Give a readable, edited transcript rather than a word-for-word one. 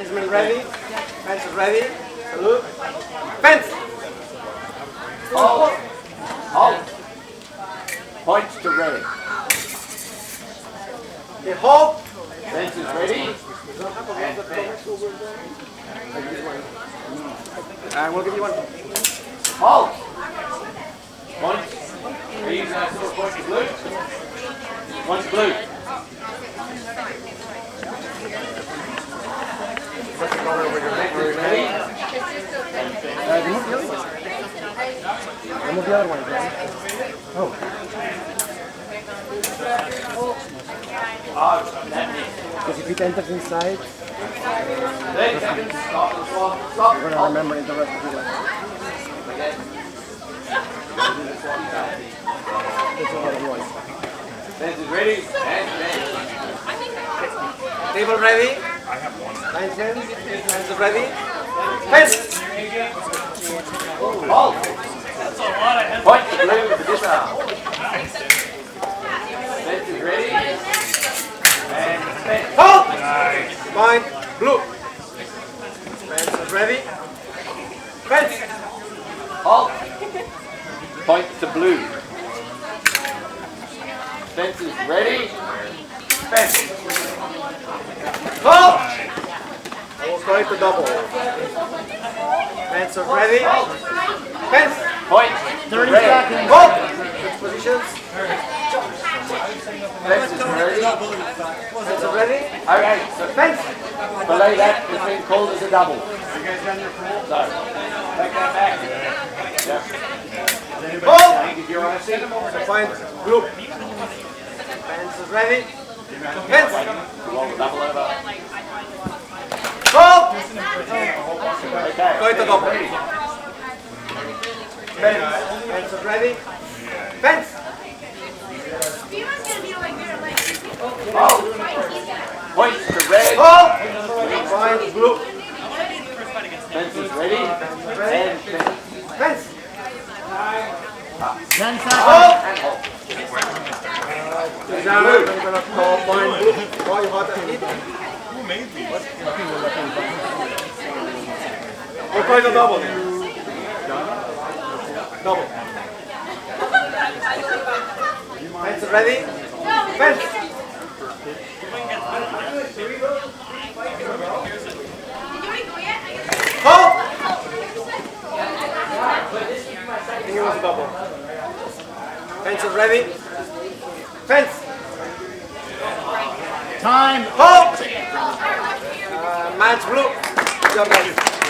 Landsman ready. Fence is ready. Salute. Fence! Halt. Halt. Point to ready. Okay, halt. Fence is ready. And we'll give you one. Halt. Point. These nice little points of blue. Points blue. Ready? Remove the other one, John. Oh. Because if it enters inside, Stop. you're going to remember it the rest of your life. This is what it was. Fence is ready. And Table ready. Fence is ready. Fence! halt. Point to blue with this arm. Fence is ready. And fence. Halt! Point blue. Fence is ready. Fence! Halt. Point to blue. Fence is ready. Fence. Halt! Almost going to double. Fence is ready. Fence! Point. 30 ready. seconds. Halt! Switch positions. Fence is ready. Fence is ready. Okay, so fence below that has been called as a double. So, take that back. Yep. Halt! If you want to see them all, Point blue. Fence is ready. Fence! roll the double over. Halt! Okay. Going to double. Fence. Fence is ready. Fence! Oh. Point to red. Halt! Point blue. Fence is ready. And fence. Fence! 10 seconds. Halt! And hold. Now we're going to call point blue. Why you want to eat? We're going to double then. Double. Fence is ready. Fence! Halt! I think it was double. Fence is ready. Fence! Time. Halt! Match blue. Good job, guys.